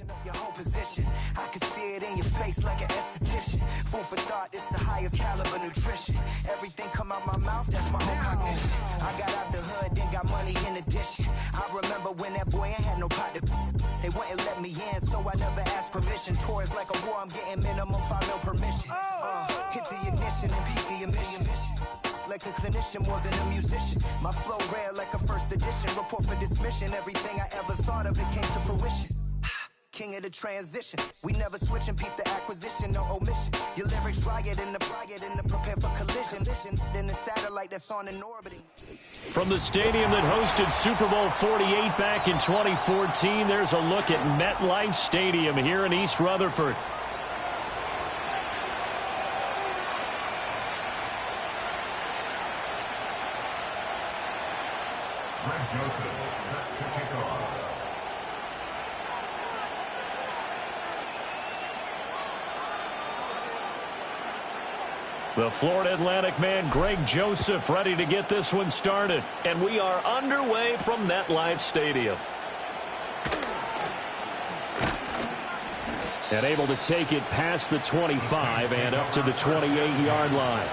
Switching up your whole position. I can see it in your face like an esthetician. Food for thought, it's the highest caliber nutrition. Everything come out my mouth, that's my own cognition. I got out the hood, then got money in addition. I remember when that boy ain't had no pot to. They wouldn't let me in, so I never asked permission. Tours like a war, I'm getting minimum 5 mil permission. Hit the ignition and beat the emission. Like a clinician more than a musician. My flow rare like a first edition. Report for dismission. Everything I ever thought of, it came to fruition. King of the transition. We never switch and peep the acquisition, no omission. Your lyrics dry it in the prepare for collision. Then the satellite that's on and orbiting. From the stadium that hosted Super Bowl 48 back in 2014, there's a look at MetLife Stadium here in East Rutherford. The Florida Atlantic man, Greg Joseph, ready to get this one started. And we are underway from MetLife Stadium. And able to take it past the 25 and up to the 28-yard line.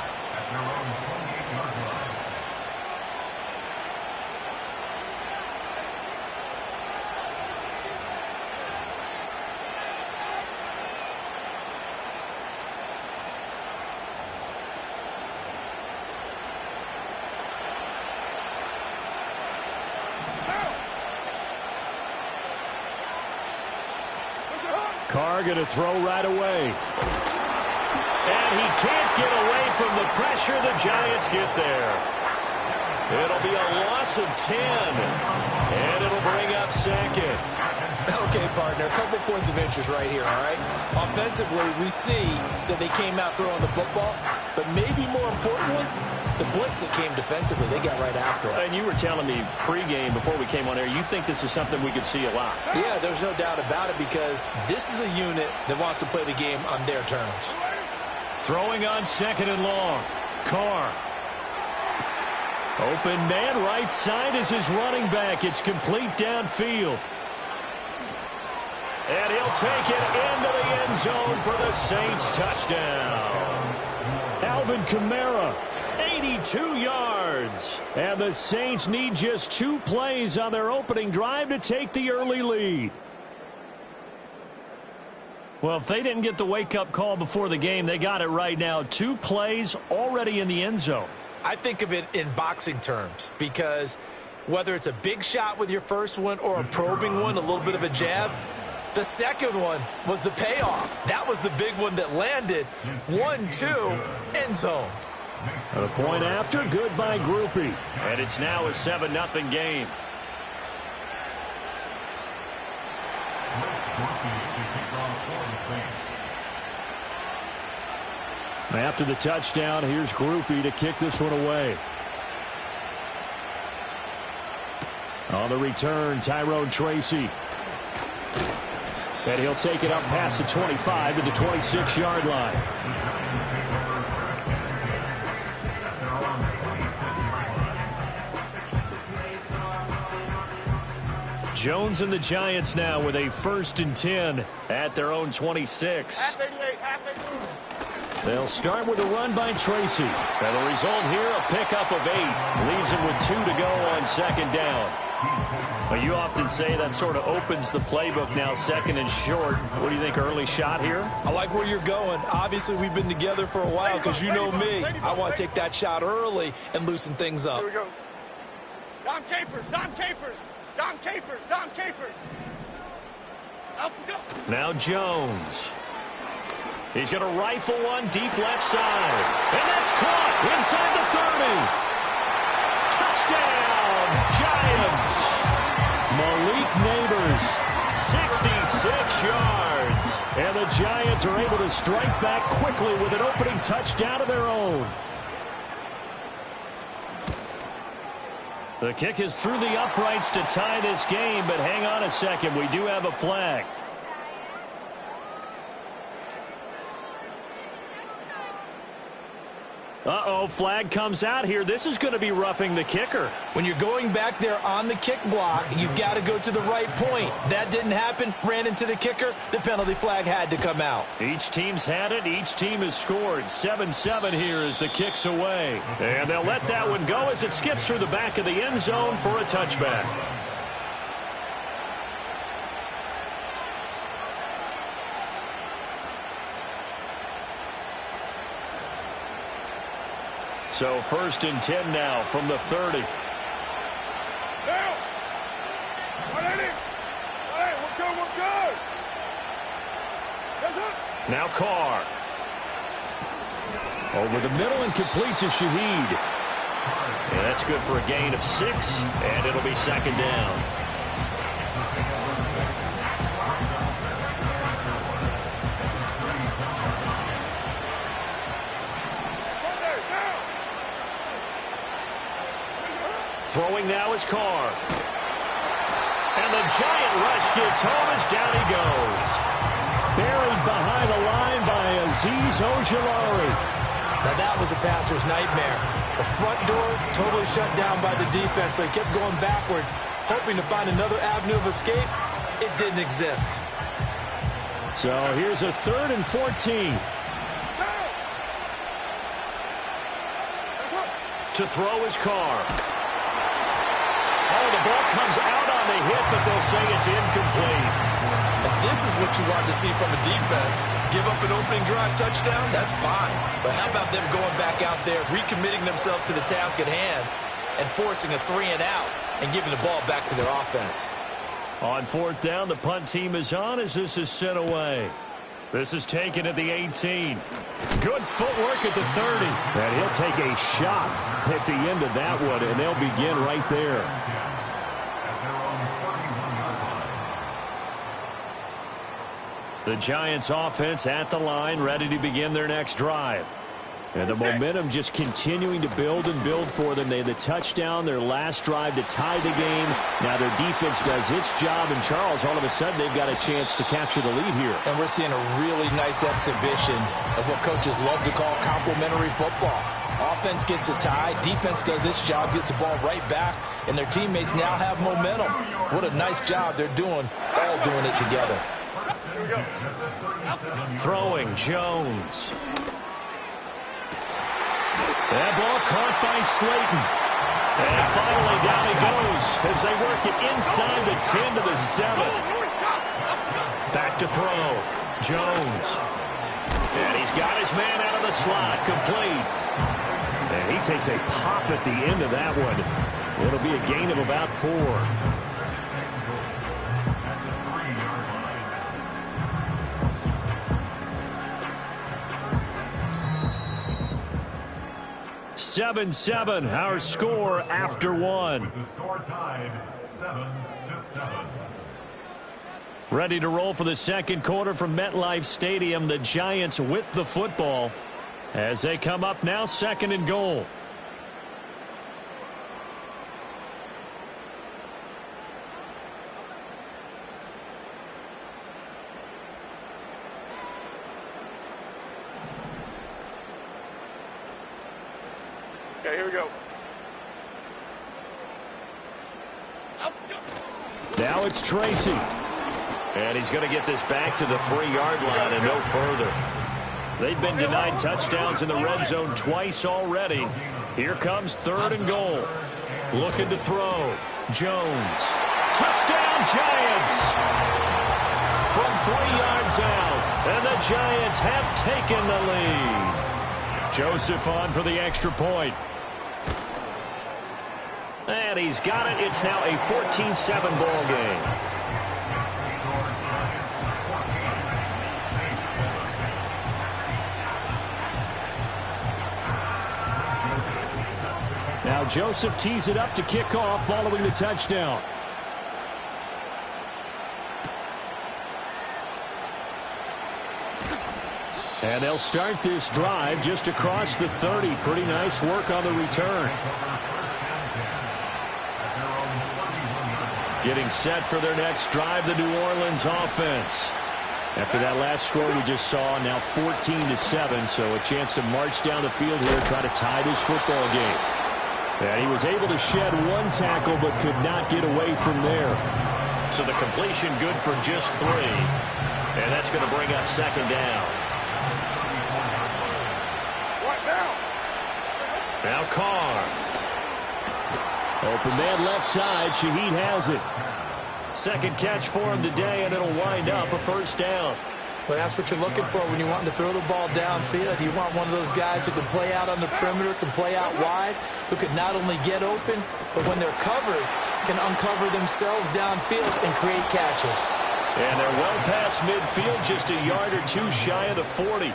Carr going to throw right away. And he can't get away from the pressure. The Giants get there. It'll be a loss of 10. And it'll bring up second. Okay, partner, a couple points of interest right here, all right? Offensively, we see that they came out throwing the football, but maybe more importantly, the blitz that came defensively, they got right after it. And you were telling me pregame before we came on air, you think this is something we could see a lot. Yeah, there's no doubt about it because this is a unit that wants to play the game on their terms. Throwing on second and long. Carr. Open man, right side is his running back. It's complete downfield. And he'll take it into the end zone for the Saints touchdown. Alvin Kamara, 82 yards. And the Saints need just 2 plays on their opening drive to take the early lead. Well, if they didn't get the wake-up call before the game, they got it right now. 2 plays already in the end zone. I think of it in boxing terms because whether it's a big shot with your first one or a probing one, a little bit of a jab, the second one was the payoff. That was the big one that landed. 1-2, end zone. And a point after, good by Groupie. And it's now a 7-0 game. After the touchdown, here's Groupie to kick this one away. On the return, Tyrone Tracy. And he'll take it up past the 25 to the 26-yard line. Jones and the Giants now with a 1st and 10 at their own 26. They'll start with a run by Tracy. And the result here, a pickup of 8. Leaves him with 2 to go on 2nd down. Well, you often say that sort of opens the playbook now, 2nd and short. What do you think, early shot here? I like where you're going. Obviously, we've been together for a while because you know me. I want to take that shot early and loosen things up. Here we go. Dom Capers, Dom Capers, Dom Capers, Dom Capers. Up we go. Now Jones. He's going to rifle one deep left side. And that's caught inside the 30. Touchdown, Giants. Malik Neighbors, 66 yards. And the Giants are able to strike back quickly with an opening touchdown of their own. The kick is through the uprights to tie this game, but hang on a second. We do have a flag. Uh-oh, flag comes out here. This is going to be roughing the kicker. When you're going back there on the kick block, you've got to go to the right point. That didn't happen. Ran into the kicker. The penalty flag had to come out. Each team's had it. Each team has scored. 7-7 here as the kick's away. And they'll let that one go as it skips through the back of the end zone for a touchback. So 1st and 10 now from the 30. Now, we're good. Yes, sir. Now Carr. Over the middle and complete to Shaheed. And that's good for a gain of 6, and it'll be 2nd down. Throwing now is Carr. And the giant rush gets home as down he goes. Buried behind the line by Azeez Ojulari. Now that was a passer's nightmare. The front door totally shut down by the defense, so he kept going backwards, hoping to find another avenue of escape. It didn't exist. So here's a 3rd and 14. To throw is Carr. Oh, the ball comes out on the hit, but they'll say it's incomplete. And this is what you want to see from a defense. Give up an opening drive touchdown, that's fine. But how about them going back out there, recommitting themselves to the task at hand, and forcing a 3-and-out and giving the ball back to their offense. On 4th down, the punt team is on as this is sent away. This is taken at the 18. Good footwork at the 30. And he'll take a shot at the end of that one, and they'll begin right there. The Giants offense at the line, ready to begin their next drive. And the momentum just continuing to build and build for them. They had the touchdown, their last drive to tie the game. Now their defense does its job, and Charles, all of a sudden, they've got a chance to capture the lead here. And we're seeing a really nice exhibition of what coaches love to call complementary football. Offense gets a tie, defense does its job, gets the ball right back, and their teammates now have momentum. What a nice job they're doing, all doing it together. Throwing, Jones. That ball caught by Slayton. And finally down he goes as they work it inside the 10 to the 7. Back to throw. Jones. And he's got his man out of the slot, complete. And he takes a pop at the end of that one. It'll be a gain of about 4. 7-7, our score after 1. With the score tied 7-7. Ready to roll for the second quarter from MetLife Stadium. The Giants with the football as they come up now 2nd and goal. Okay, here we go. Now it's Tracy. And he's going to get this back to the 3-yard line and no further. They've been denied touchdowns in the red zone twice already. Here comes 3rd and goal. Looking to throw. Jones. Touchdown, Giants! From 3 yards out. And the Giants have taken the lead. Joseph on for the extra point. And he's got it. It's now a 14-7 ball game. Now Joseph tees it up to kick off following the touchdown. And they'll start this drive just across the 30. Pretty nice work on the return. Getting set for their next drive, the New Orleans offense. After that last score we just saw, now 14-7, so a chance to march down the field here, try to tie this football game. And he was able to shed one tackle but could not get away from there. So the completion good for just 3. And that's going to bring up second down. Now Carr. Open man left side. Shaheed has it. Second catch for him today, and it'll wind up a first down. Well, that's what you're looking for when you want to throw the ball downfield. You want one of those guys who can play out on the perimeter, can play out wide, who can not only get open, but when they're covered, can uncover themselves downfield and create catches. And they're well past midfield, just a yard or two shy of the 40.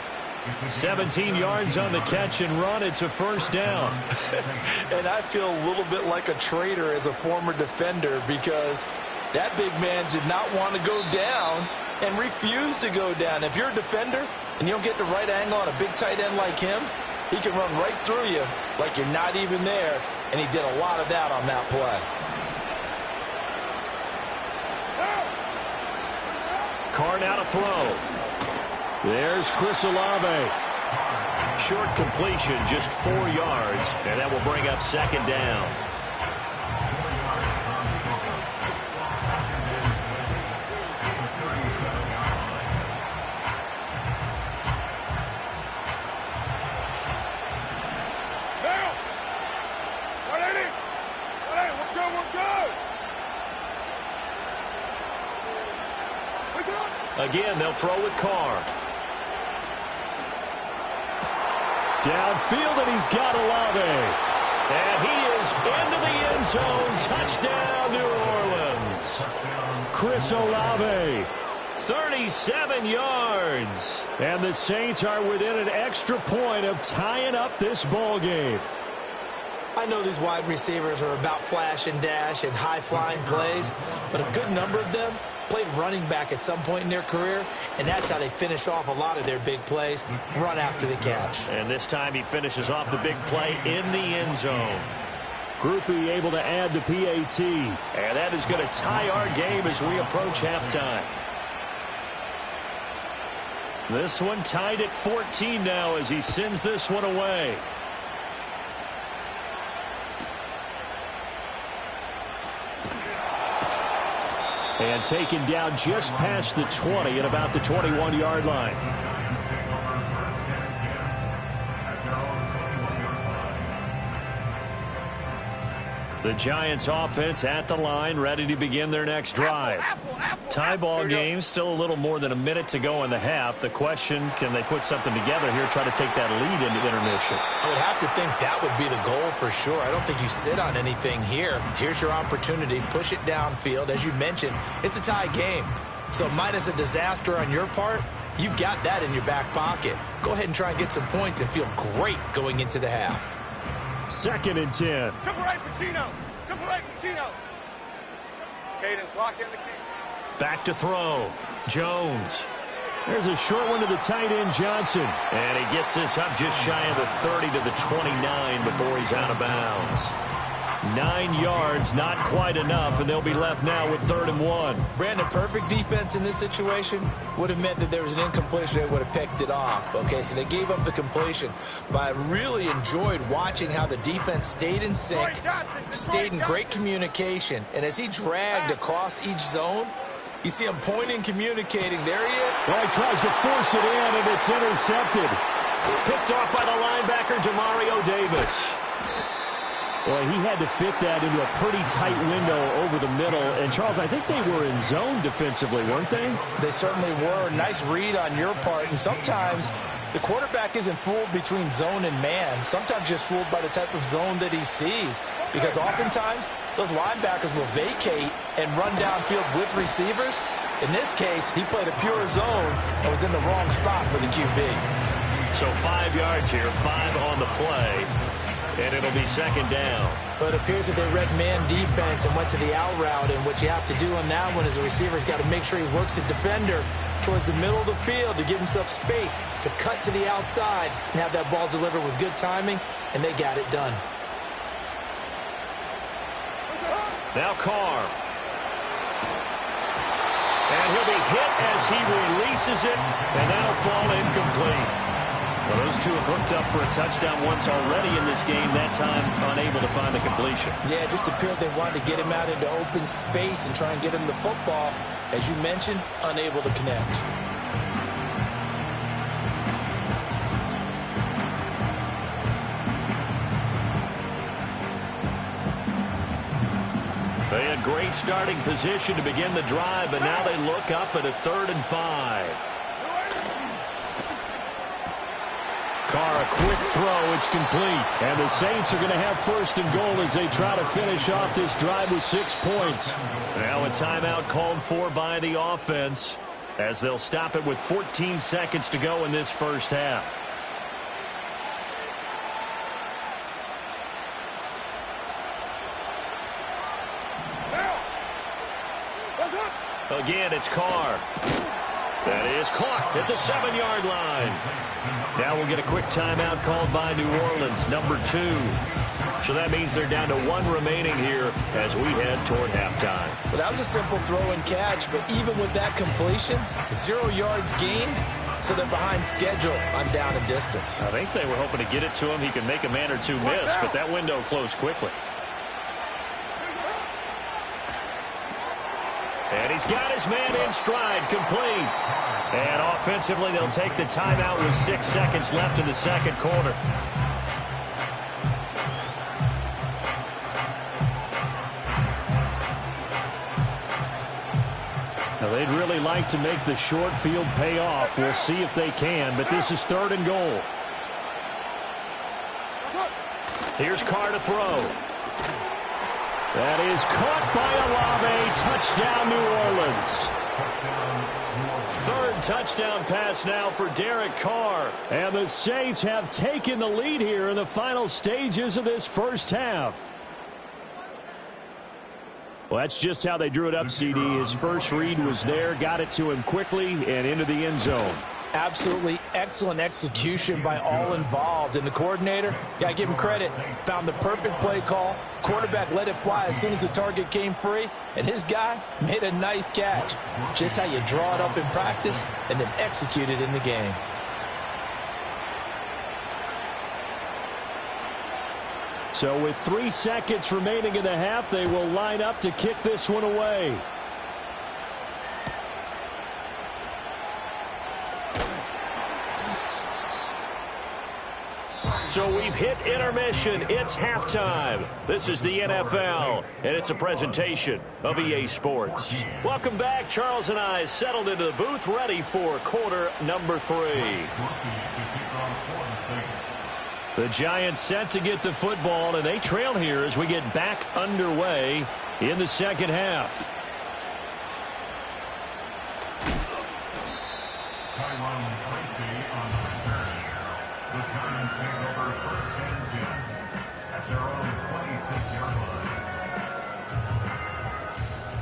17 yards on the catch and run. It's a first down. And I feel a little bit like a traitor as a former defender because that big man did not want to go down and refused to go down. If you're a defender and you don't get the right angle on a big tight end like him, he can run right through you like you're not even there, and he did a lot of that on that play. Carr now to throw. There's Chris Olave. Short completion, just 4 yards, and that will bring up second down. Again, they'll throw with Carr. Downfield, and he's got Olave. And he is into the end zone. Touchdown, New Orleans. Chris Olave, 37 yards. And the Saints are within an extra point of tying up this ball game. I know these wide receivers are about flash and dash and high-flying plays, but a good number of them played running back at some point in their career, and that's how they finish off a lot of their big plays, run after the catch. And this time he finishes off the big play in the end zone. Groupie able to add the PAT, and that is going to tie our game as we approach halftime. This one tied at 14 now as he sends this one away. And taken down just past the 20 at about the 21-yard line. The Giants offense at the line, ready to begin their next drive. Tie ball game, still a little more than a minute to go in the half. The question, can they put something together here, try to take that lead into intermission? I would have to think that would be the goal for sure. I don't think you sit on anything here. Here's your opportunity. Push it downfield. As you mentioned, it's a tie game. So minus a disaster on your part, you've got that in your back pocket. Go ahead and try and get some points and feel great going into the half. 2nd and 10. Triple right, Pacino. Triple right, Pacino. Cadence, lock in the key. Back to throw. Jones. There's a short one to the tight end, Johnson. And he gets this up just shy of the 30 to the 29 before he's out of bounds. 9 yards, not quite enough, and they'll be left now with 3rd and 1. Brandon, perfect defense in this situation would have meant that there was an incompletion. They would have picked it off. Okay, so they gave up the completion. But I really enjoyed watching how the defense stayed in sync, stayed in great communication. And as he dragged across each zone, you see him pointing, communicating. There he is. Well, he tries to force it in, and it's intercepted. Picked off by the linebacker, Demario Davis. Boy, he had to fit that into a pretty tight window over the middle. And, Charles, I think they were in zone defensively, weren't they? They certainly were. Nice read on your part. And sometimes the quarterback isn't fooled between zone and man. Sometimes just fooled by the type of zone that he sees. Because oftentimes, those linebackers will vacate and run downfield with receivers. In this case, he played a pure zone and was in the wrong spot for the QB. So 5 yards here, 5 on the play. And it'll be 2nd down. But it appears that they read man defense and went to the out route. And what you have to do on that one is the receiver's got to make sure he works the defender towards the middle of the field to give himself space to cut to the outside and have that ball delivered with good timing. And they got it done. Now Carr. And he'll be hit as he misses it, and that'll fall incomplete. Well, those two have hooked up for a touchdown once already in this game, that time unable to find the completion. Yeah, it just appeared they wanted to get him out into open space and try and get him the football. As you mentioned, unable to connect. They had great starting position to begin the drive, but now they look up at a 3rd and 5. Carr, a quick throw. It's complete. And the Saints are going to have 1st and goal as they try to finish off this drive with 6 points. Now a timeout called for by the offense as they'll stop it with 14 seconds to go in this first half. Again, it's Carr. That is caught at the 7-yard line. Now we'll get a quick timeout called by New Orleans, number 2. So that means they're down to 1 remaining here as we head toward halftime. Well, that was a simple throw and catch, but even with that completion, 0 yards gained, so they're behind schedule on down and distance. I think they were hoping to get it to him. He could make a man or two miss, but that window closed quickly. And he's got his man in stride, complete. And offensively, they'll take the timeout with 6 seconds left in the second quarter. Now, they'd really like to make the short field pay off. We'll see if they can, but this is 3rd and goal. Here's Carr to throw. That is caught by Olave. Touchdown, New Orleans. 3rd touchdown pass now for Derek Carr. And the Saints have taken the lead here in the final stages of this first half. Well, that's just how they drew it up, CD. His first read was there, got it to him quickly, and into the end zone. Absolutely excellent execution by all involved. And the coordinator, got to give him credit, found the perfect play call. Quarterback let it fly as soon as the target came free. And his guy made a nice catch. Just how you draw it up in practice and then execute it in the game. So with 3 seconds remaining in the half, they will line up to kick this one away. So we've hit intermission. It's halftime. This is the NFL, and it's a presentation of EA Sports. Welcome back. Charles and I settled into the booth, ready for quarter number 3. The Giants set to get the football, and they trail here as we get back underway in the second half.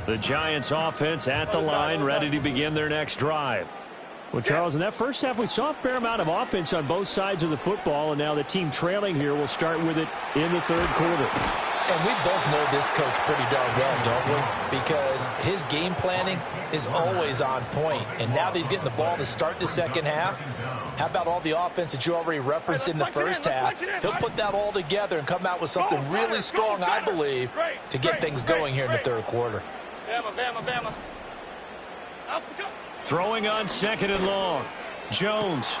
The Giants offense at the line, ready to begin their next drive. Well, Charles, in that first half, we saw a fair amount of offense on both sides of the football, and now the team trailing here will start with it in the third quarter. And we both know this coach pretty darn well, don't we? Because his game planning is always on point. And now that he's getting the ball to start the second half, how about all the offense that you already referenced in the first half? He'll put that all together and come out with something really strong, I believe, to get things going here in the third quarter. Bama. Throwing on 2nd and long. Jones.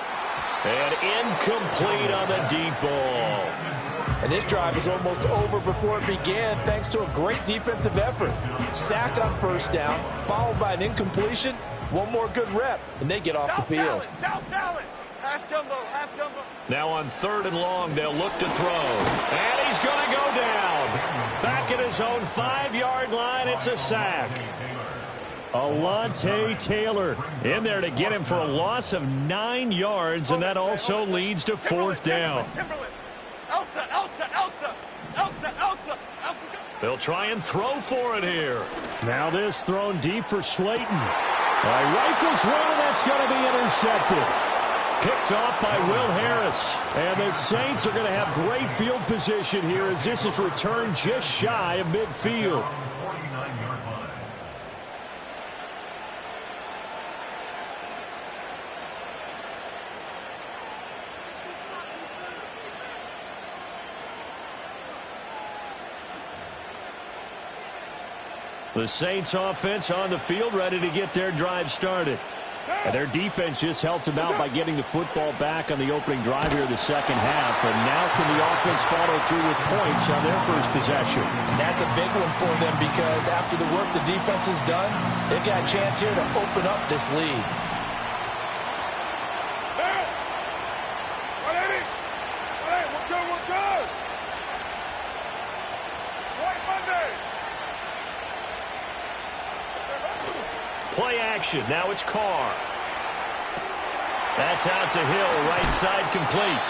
And incomplete on the deep ball. And this drive is almost over before it began thanks to a great defensive effort. Sack on first down, followed by an incompletion. One more good rep, and they get off the field. South salad. Half jumbo. Now on 3rd and long, they'll look to throw. And he's going to go down. Back at his own 5-yard line, it's a sack. Alontae Taylor in there to get him for a loss of 9 yards, and that also leads to 4th down. Elsa. They'll try and throw for it here. Now this thrown deep for Slayton. Rifles one, and that's going to be intercepted. Picked off by Will Harris. And the Saints are going to have great field position here as this is returned just shy of midfield. The Saints offense on the field, ready to get their drive started. And their defense just helped them out by getting the football back on the opening drive here in the second half. And now can the offense follow through with points on their first possession? And that's a big one for them because after the work the defense has done, they've got a chance here to open up this lead. Play action. Now it's Carr. That's out to Hill. Right side complete.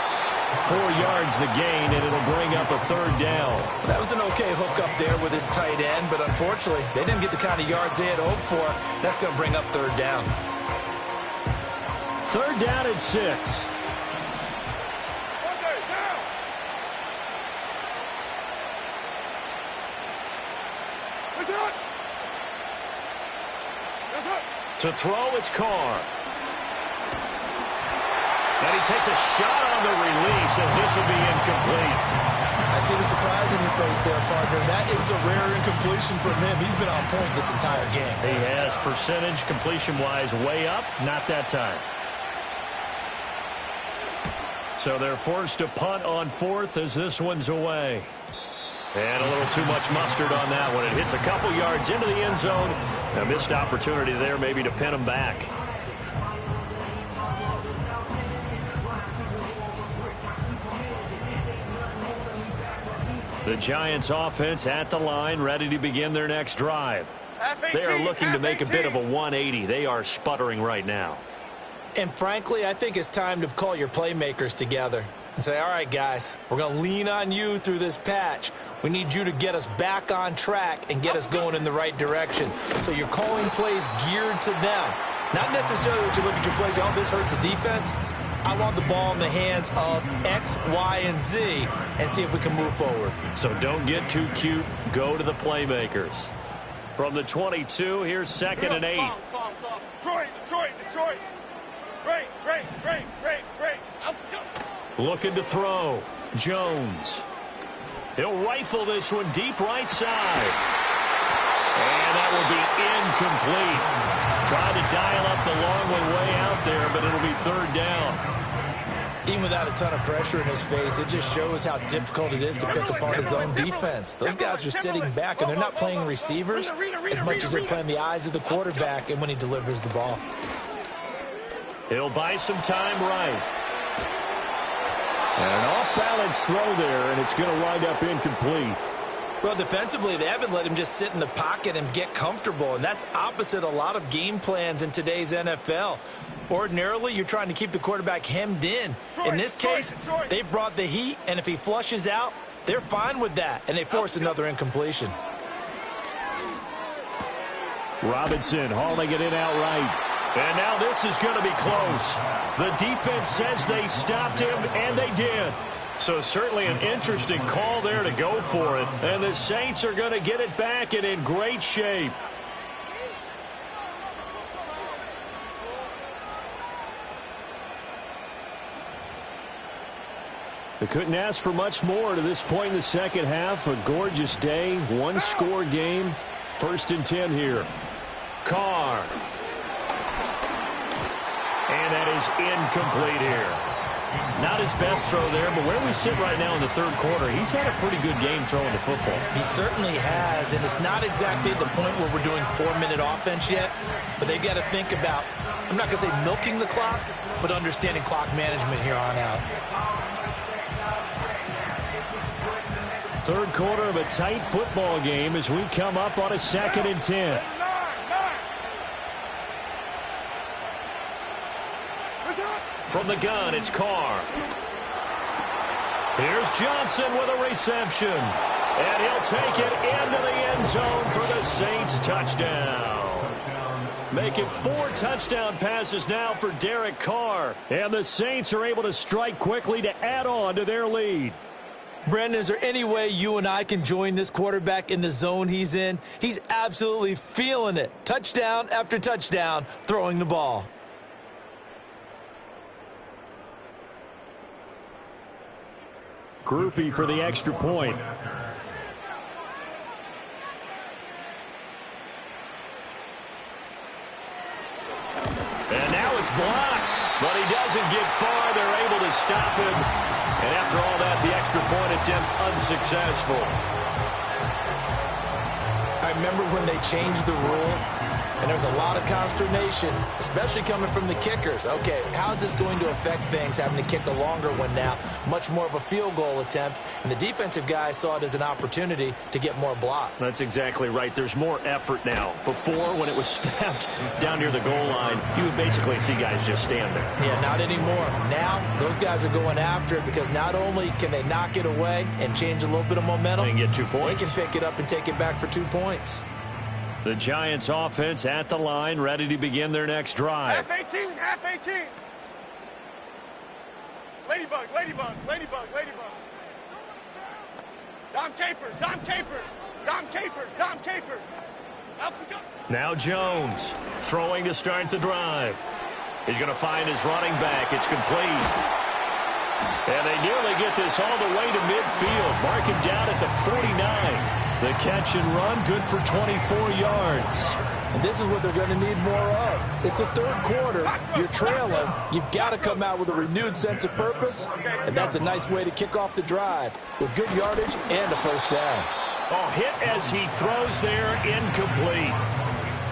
4 yards the gain, and it'll bring up a third down. That was an okay hook up there with his tight end, but unfortunately, they didn't get the kind of yards they had hoped for. That's going to bring up third down. Third down at 6. To throw, it's Carr. And he takes a shot on the release as this will be incomplete. I see the surprise in your face there, partner. That is a rare incompletion from him. He's been on point this entire game. He has percentage completion-wise way up. Not that time. So they're forced to punt on 4th as this one's away. And a little too much mustard on that one. It hits a couple yards into the end zone. A missed opportunity there maybe to pin him back. The Giants offense at the line, ready to begin their next drive. They are looking to make a bit of a 180. They are sputtering right now. And frankly, I think it's time to call your playmakers together and say, all right, guys, we're going to lean on you through this patch. We need you to get us back on track and get us going in the right direction. So you're calling plays geared to them. Not necessarily that you look at your plays, oh, this hurts the defense. I want the ball in the hands of X, Y, and Z and see if we can move forward. So don't get too cute. Go to the playmakers. From the 22, here's 2nd and 8. Calm. Detroit. Great. Looking to throw. Jones. He'll rifle this one deep right side. And that will be incomplete. Trying to dial up the long way out there, but it'll be third down. Even without a ton of pressure in his face, it just shows how difficult it is to pick apart his own defense. Those guys are sitting back, and they're not playing receivers as much as they're playing the eyes of the quarterback and when he delivers the ball. He'll buy some time right. And an off-balance throw there, and it's going to wind up incomplete. Well, defensively, they haven't let him just sit in the pocket and get comfortable, and that's opposite a lot of game plans in today's NFL. Ordinarily, you're trying to keep the quarterback hemmed in. In this case, they brought the heat, and if he flushes out, they're fine with that, and they force another incompletion. Robinson hauling it in outright. And now this is going to be close. The defense says they stopped him, and they did. So certainly an interesting call there to go for it. And the Saints are going to get it back and in great shape. They couldn't ask for much more to this point in the second half. A gorgeous day, one-score game. 1st and 10 here. Carr. And that is incomplete here. Not his best throw there, but where we sit right now in the third quarter, he's had a pretty good game throwing the football. He certainly has, and it's not exactly at the point where we're doing 4-minute offense yet, but they've got to think about, I'm not going to say milking the clock, but understanding clock management here on out. Third quarter of a tight football game as we come up on a 2nd and 10. From the gun, it's Carr. Here's Johnson with a reception. And he'll take it into the end zone for the Saints touchdown. Make it 4 touchdown passes now for Derek Carr. And the Saints are able to strike quickly to add on to their lead. Brandon, is there any way you and I can join this quarterback in the zone he's in? He's absolutely feeling it. Touchdown after touchdown, throwing the ball. Groupie for the extra point. blocked, but he doesn't get far. They're able to stop him. And after all that, the extra point attempt unsuccessful. I remember when they changed the rule, and there was a lot of consternation, especially coming from the kickers. Okay, how's this going to affect things, having to kick a longer one now, much more of a field goal attempt, and the defensive guys saw it as an opportunity to get more block. That's exactly right. There's more effort now. Before, when it was snapped down near the goal line, you would basically see guys just stand there. Yeah, not anymore. Now, those guys are going after it because not only can they knock it away and change a little bit of momentum, they can get 2 points. They can pick it up and take it back for 2 points. The Giants offense at the line, ready to begin their next drive. Half 18, half 18. Ladybug, ladybug, ladybug, ladybug. Dom Capers, Dom Capers, Dom Capers, Dom Capers. Now Jones throwing to start the drive. He's going to find his running back. It's complete. And they nearly get this all the way to midfield. Mark him down at the 49. The catch and run, good for 24 yards. And this is what they're going to need more of. It's the third quarter. You're trailing. You've got to come out with a renewed sense of purpose, and that's a nice way to kick off the drive with good yardage and a first down. Oh, hit as he throws there, incomplete.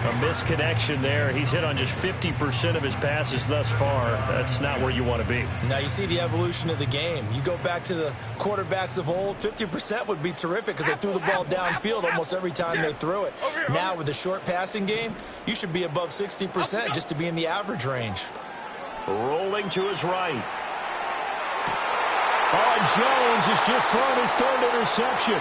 A misconnection there. He's hit on just 50% of his passes thus far. That's not where you want to be. Now you see the evolution of the game. You go back to the quarterbacks of old, 50% would be terrific because they threw the ball downfield almost every time they threw it. Now with the short passing game, you should be above 60% just to be in the average range. Rolling to his right. Oh, Jones has just thrown his third interception.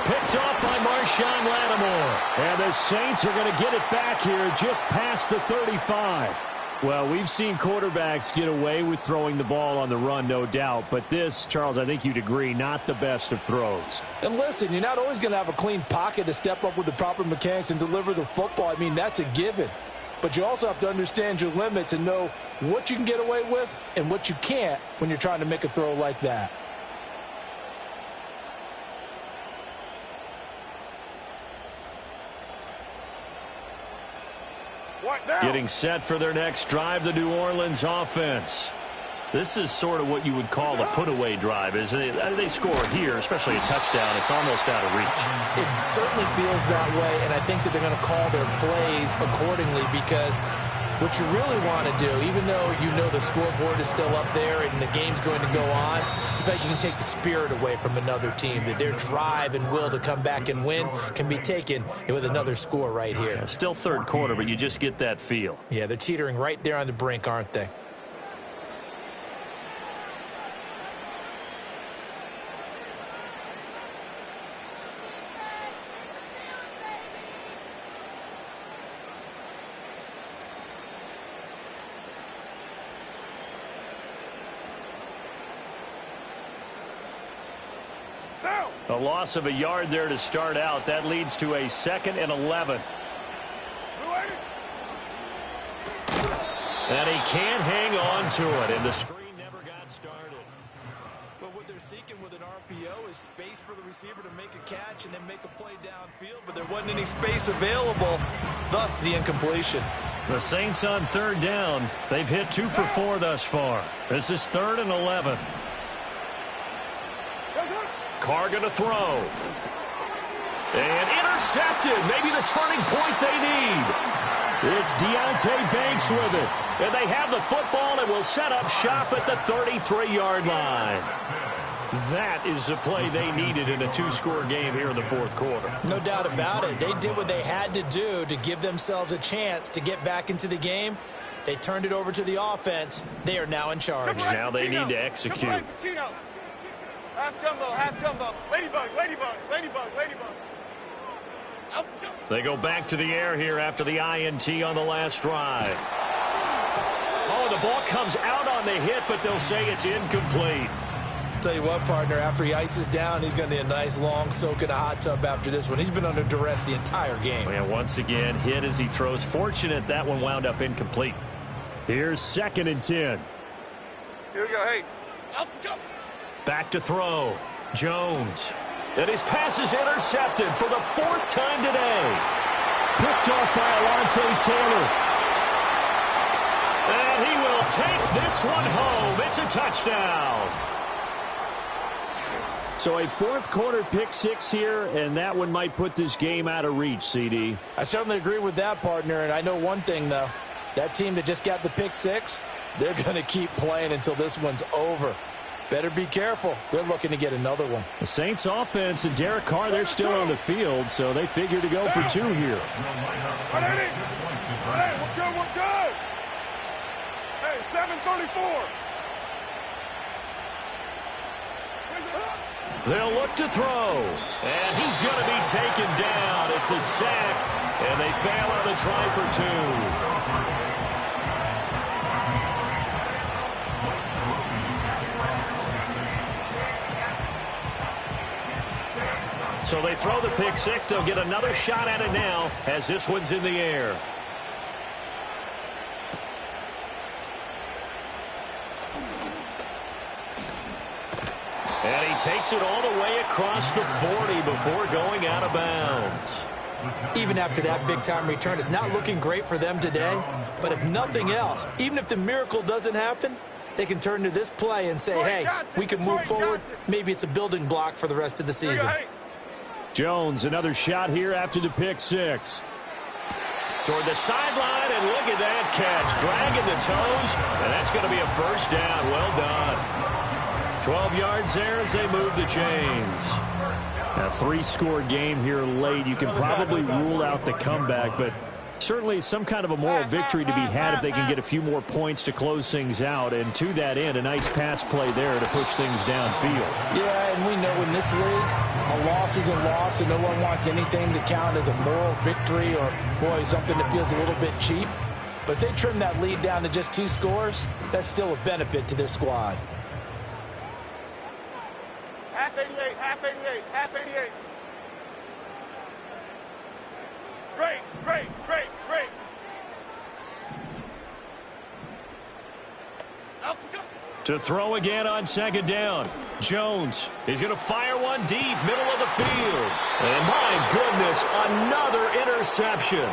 Picked off by Marshawn Lattimore. And the Saints are going to get it back here just past the 35. Well, we've seen quarterbacks get away with throwing the ball on the run, no doubt. But this, Charles, I think you'd agree, not the best of throws. And listen, you're not always going to have a clean pocket to step up with the proper mechanics and deliver the football. I mean, that's a given. But you also have to understand your limits and know what you can get away with and what you can't when you're trying to make a throw like that. Getting set for their next drive, the New Orleans offense. This is sort of what you would call a put-away drive, isn't it? They score here, especially a touchdown. It's almost out of reach. It certainly feels that way, and I think that they're going to call their plays accordingly because what you really want to do, even though you know the scoreboard is still up there and the game's going to go on, you feel like you can take the spirit away from another team, that their drive and will to come back and win can be taken with another score right here. Yeah, still third quarter, but you just get that feel. Yeah, they're teetering right there on the brink, aren't they? A loss of a yard there to start out. That leads to a 2nd and 11. And he can't hang on to it, and the screen never got started. Well, what they're seeking with an RPO is space for the receiver to make a catch and then make a play downfield, but there wasn't any space available, thus the incompletion. The Saints on third down. They've hit 2 for 4 thus far. This is 3rd and 11. Carr going to throw. And intercepted. Maybe the turning point they need. It's Deonte Banks with it. And they have the football and will set up shop at the 33-yard line. That is the play they needed in a 2-score game here in the 4th quarter. No doubt about it. They did what they had to do to give themselves a chance to get back into the game. They turned it over to the offense. They are now in charge. Now they need to execute. Half tumbo, ladybug, ladybug, ladybug, ladybug. They go back to the air here after the INT on the last drive. Oh, the ball comes out on the hit, but they'll say it's incomplete. Tell you what, partner, after he ices down, he's going to need a nice long soak in a hot tub after this one. He's been under duress the entire game. And once again, hit as he throws. Fortunate that one wound up incomplete. Here's 2nd and 10. Here we go, hey. Back to throw. Jones. And his pass is intercepted for the 4th time today. Picked off by Alontae Taylor. will take this one home. It's a touchdown. So a fourth quarter pick six here, and that one might put this game out of reach, CD. I certainly agree with that, partner, and I know one thing, though. That team that just got the pick six, they're going to keep playing until this one's over. Better be careful. They're looking to get another one. The Saints offense and Derek Carr, they're still on the field, so they figure to go for two here. Hey, we're good, we're good. Hey, 7:34. They'll look to throw, and he's going to be taken down. It's a sack, and they fail on the try for two. So they throw the pick six. They'll get another shot at it now as this one's in the air. And he takes it all the way across the 40 before going out of bounds. Even after that big-time return, it's not looking great for them today. But if nothing else, even if the miracle doesn't happen, they can turn to this play and say, hey, we can move forward. Maybe it's a building block for the rest of the season. Jones, another shot here after the pick six. Toward the sideline, and look at that catch. Dragging the toes, and that's going to be a first down. Well done. 12 yards there as they move the chains. A three-score game here late. You can probably rule out the comeback, but certainly some kind of a moral victory to be had if they can get a few more points to close things out. And to that end, a nice pass play there to push things downfield. Yeah, and we know in this league, a loss is a loss, and no one wants anything to count as a moral victory or, boy, something that feels a little bit cheap. But if they trim that lead down to just 2 scores, that's still a benefit to this squad. Half 88, half 88, half 88. Great, great, great, great. To throw again on second down. Jones, he's going to fire one deep, middle of the field. And my goodness, another interception.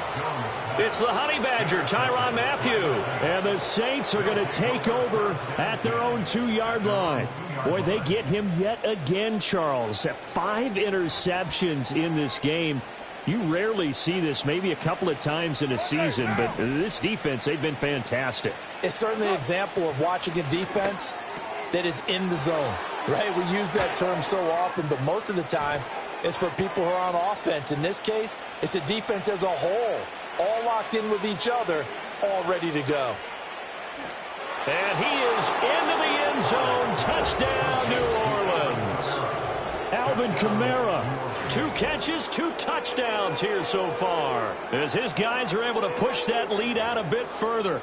It's the Honey Badger, Tyrann Mathieu. And the Saints are going to take over at their own 2-yard line. Boy, they get him yet again, Charles. 5 interceptions in this game. You rarely see this, maybe a couple of times in a season, but this defense, they've been fantastic. It's certainly an example of watching a defense that is in the zone, right? We use that term so often, but most of the time it's for people who are on offense. In this case, it's a defense as a whole, all locked in with each other, all ready to go. And he is into the end zone. Touchdown, New Orleans. Alvin Kamara, 2 catches, 2 touchdowns here so far, as his guys are able to push that lead out a bit further.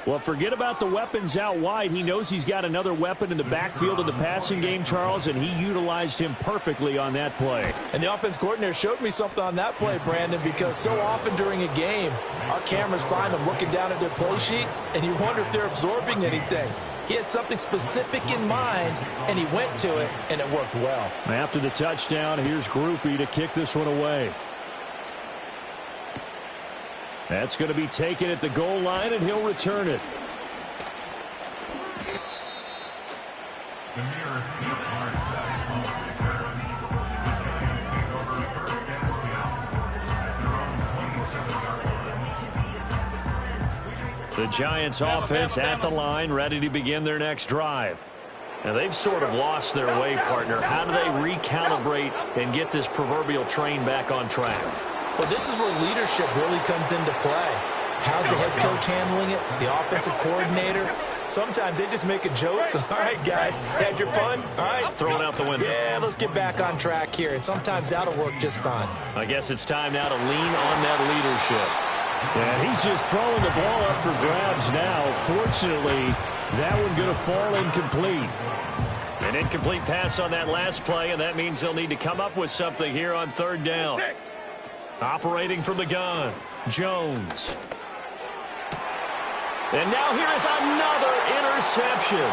Well, forget about the weapons out wide. He knows he's got another weapon in the backfield of the passing game, Charles, and he utilized him perfectly on that play. And the offense coordinator showed me something on that play, Brandon, because so often during a game, our cameras find them looking down at their play sheets, and you wonder if they're absorbing anything. He had something specific in mind, and he went to it, and it worked well. After the touchdown, here's Groupie to kick this one away. That's going to be taken at the goal line, and he'll return it. The Giants offense at the line, ready to begin their next drive. Now, they've sort of lost their way, partner. How do they recalibrate and get this proverbial train back on track? Well, this is where leadership really comes into play. How's the head coach handling it? The offensive coordinator? Sometimes they just make a joke. All right, guys, had your fun? All right. Throw it out the window. Yeah, let's get back on track here. And sometimes that'll work just fine. I guess it's time now to lean on that leadership. And he's just throwing the ball up for grabs now. Fortunately, that one going to fall incomplete. An incomplete pass on that last play, and that means they'll need to come up with something here on 3rd down. Operating from the gun, Jones. And now here is another interception.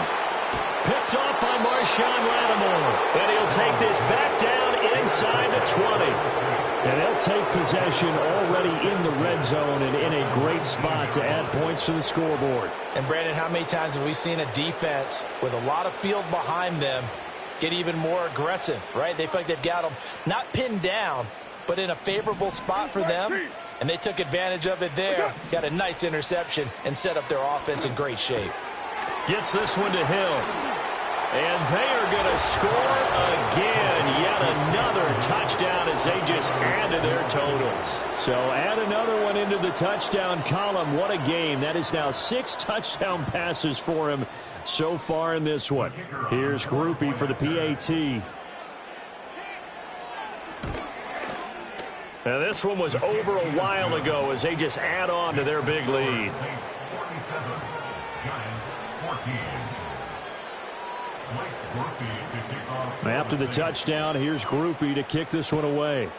Picked off by Marshawn Lattimore. And he'll take this back down inside the 20. And they'll take possession already in the red zone and in a great spot to add points to the scoreboard. And, Brandon, how many times have we seen a defense with a lot of field behind them get even more aggressive, right? They feel like they've got them not pinned down, but in a favorable spot for them, and they took advantage of it there. Got a nice interception and set up their offense in great shape. Gets this one to Hill. And they are going to score again. Yet another touchdown as they just add to their totals. So add another one into the touchdown column. What a game. That is now 6 touchdown passes for him so far in this one. Here's Groupie for the PAT. Now this one was over a while ago as they just add on to their big lead. After the touchdown, here's Groupie to kick this one away.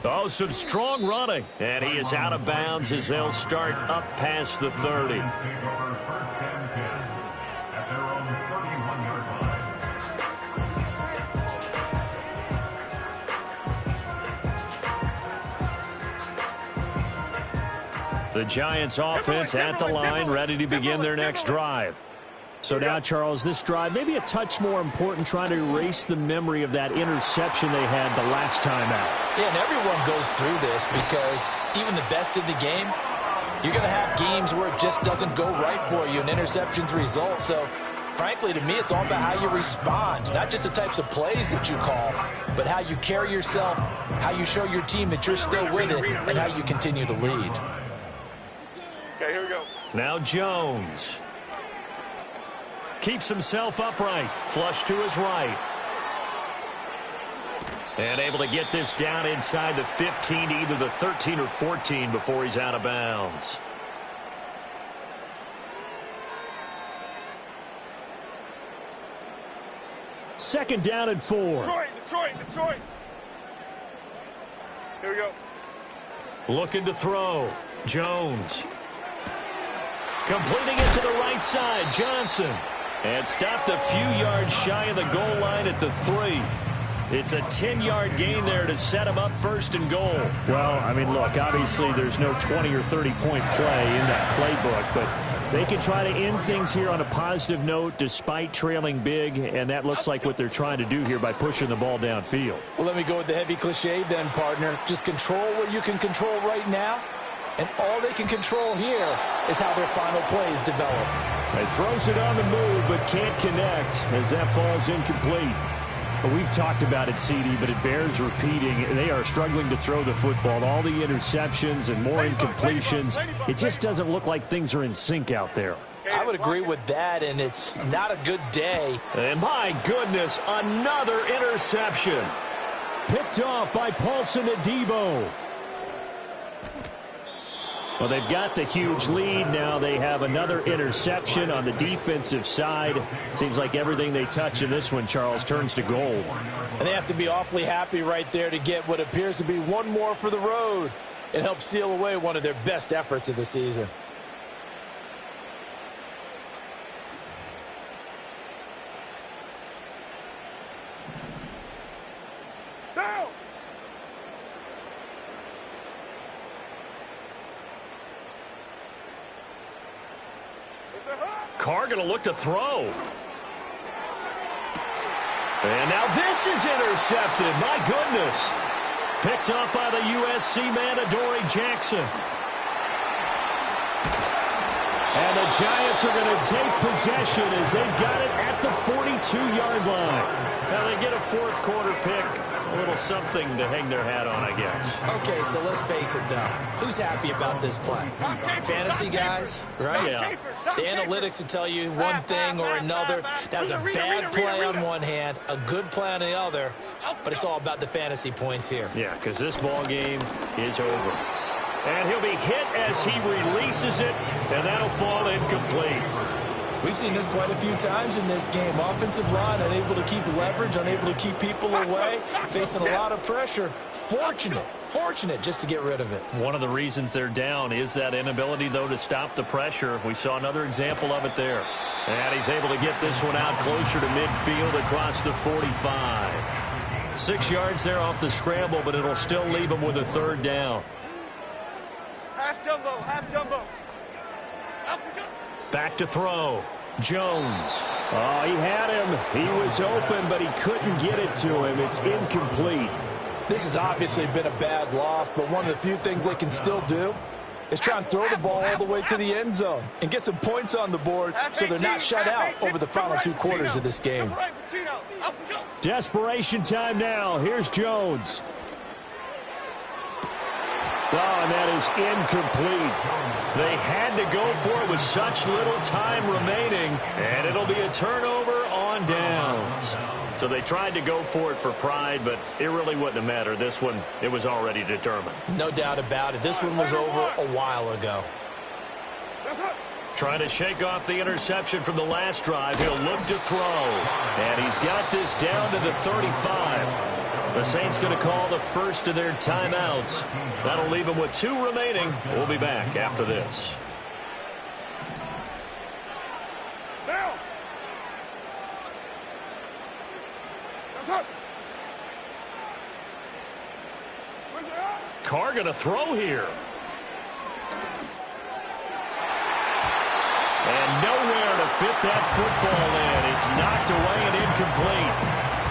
Oh, some strong running. And he is out of bounds as they'll start up past the 30. The Giants offense at the line, ready to begin their next drive. So now, Charles, this drive maybe a touch more important, trying to erase the memory of that interception they had the last time out. Yeah, and everyone goes through this because even the best in the game, you're going to have games where it just doesn't go right for you and interceptions result. So, frankly, to me, it's all about how you respond, not just the types of plays that you call, but how you carry yourself, how you show your team that you're still with it, and how you continue to lead. Okay, here we go. Now Jones. Keeps himself upright. Flush to his right. And able to get this down inside the 15 to either the 13 or 14 before he's out of bounds. Second down and 4. Detroit. Here we go. Looking to throw. Jones. Completing it to the right side. Johnson. And stopped a few yards shy of the goal line at the 3. It's a 10-yard gain there to set him up first and goal. Well, I mean, look, obviously there's no 20 or 30-point play in that playbook, but they can try to end things here on a positive note despite trailing big, and that looks like what they're trying to do here by pushing the ball downfield. Well, let me go with the heavy cliche then, partner. Just control what you can control right now, and all they can control here is how their final plays develop. He throws it on the move but can't connect as that falls incomplete. But we've talked about it, CD, but it bears repeating. They are struggling to throw the football. All the interceptions and more incompletions. It just doesn't look like things are in sync out there. I would agree with that, and it's not a good day. And my goodness, another interception. Picked off by Paulson Adebo. Well, they've got the huge lead. Now they have another interception on the defensive side. Seems like everything they touch in this one, Charles, turns to gold. And they have to be awfully happy right there to get what appears to be one more for the road. It helps seal away one of their best efforts of the season. Carr going to look to throw. And now this is intercepted. My goodness. Picked up by the USC man, Adoree Jackson. And the Giants are going to take possession as they've got it at the 42-yard line. Now they get a fourth quarter pick. A little something to hang their hat on, I guess. Okay, so let's face it, though. Who's happy about this play? Fantasy guys, right? Yeah. The analytics will tell you one thing or another. That's a bad play on one hand, a good play on the other, but it's all about the fantasy points here. Yeah, because this ball game is over. And he'll be hit as he releases it, and that'll fall incomplete. We've seen this quite a few times in this game. Offensive line unable to keep leverage, unable to keep people away, facing a lot of pressure. Fortunate just to get rid of it. One of the reasons they're down is that inability, though, to stop the pressure. We saw another example of it there. And he's able to get this one out closer to midfield across the 45. 6 yards there off the scramble, but it'll still leave him with a third down. Half jumbo, half jumbo. Back to throw. Jones. Oh, he had him. He was open, but he couldn't get it to him. It's incomplete. This has obviously been a bad loss, but one of the few things they can still do is try and throw the ball all the way to the end zone and get some points on the board so they're not shut out over the final 2 quarters of this game. Desperation time now. Here's Jones. Oh, and that is incomplete. They had to go for it with such little time remaining, and it'll be a turnover on downs. So they tried to go for it for pride, but it really wouldn't have mattered. This one, it was already determined. No doubt about it. This one was over a while ago. Trying to shake off the interception from the last drive. He'll look to throw. And he's got this down to the 35. The Saints going to call the first of their timeouts. That'll leave them with 2 remaining. We'll be back after this. Carr going to throw here. And nowhere to fit that football in. It's knocked away and incomplete.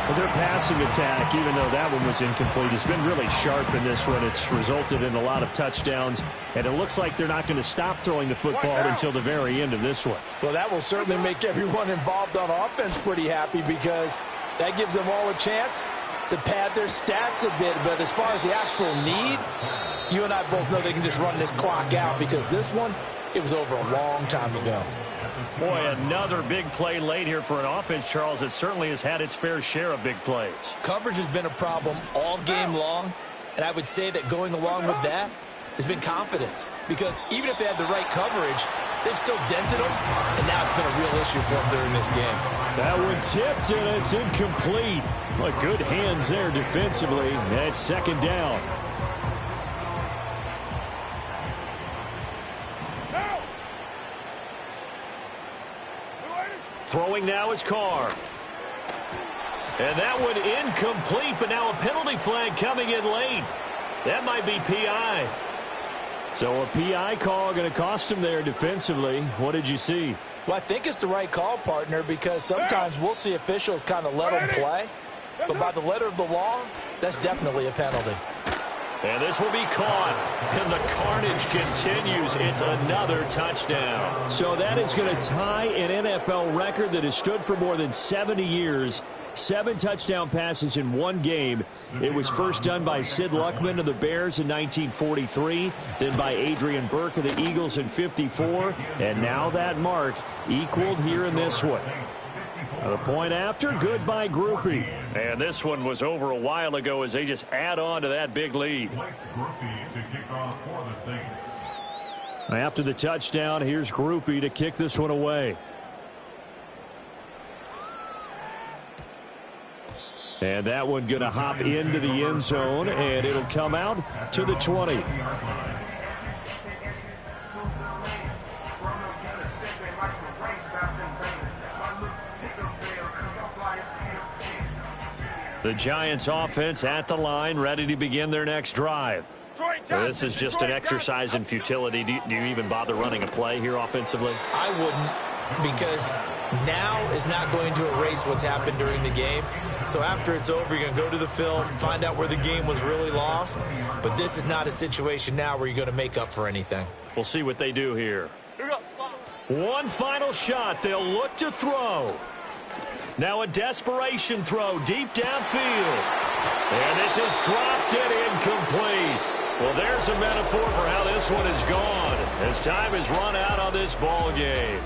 Well, their passing attack, even though that one was incomplete, has been really sharp in this one. It's resulted in a lot of touchdowns, and it looks like they're not going to stop throwing the football until the very end of this one. Well, that will certainly make everyone involved on offense pretty happy because that gives them all a chance to pad their stats a bit. But as far as the actual need, you and I both know they can just run this clock out because this one, it was over a long time ago. Boy, another big play late here for an offense, Charles, that certainly has had its fair share of big plays. Coverage has been a problem all game long, and I would say that going along with that has been confidence. Because even if they had the right coverage, they've still dented them, and now it's been a real issue for them during this game. That one tipped, and it's incomplete. Well, good hands there defensively. That's second down. Throwing now is Carr. And that one incomplete, but now a penalty flag coming in late. That might be PI. So a PI call going to cost him there defensively. What did you see? Well, I think it's the right call, partner, because sometimes we'll see officials kind of let them play. But by the letter of the law, that's definitely a penalty. And this will be caught. And the carnage continues. It's another touchdown. So that is going to tie an NFL record that has stood for more than 70 years. 7 touchdown passes in one game. It was first done by Sid Luckman of the Bears in 1943, then by Adrian Burke of the Eagles in 54, and now that mark equaled here in this one. A point after, good by Groupie. And this one was over a while ago as they just add on to that big lead. After the touchdown, here's Groupie to kick this one away. And that one going to hop into the end zone, and it'll come out to the 20. The Giants offense at the line, ready to begin their next drive. This is just an exercise in futility. Do you even bother running a play here offensively? I wouldn't, because now is not going to erase what's happened during the game. So after it's over, you're going to go to the film, find out where the game was really lost. But this is not a situation now where you're going to make up for anything. We'll see what they do here. One final shot. They'll look to throw. Now a desperation throw deep downfield. And this is dropped and incomplete. Well, there's a metaphor for how this one is gone as time is run out on this ball game.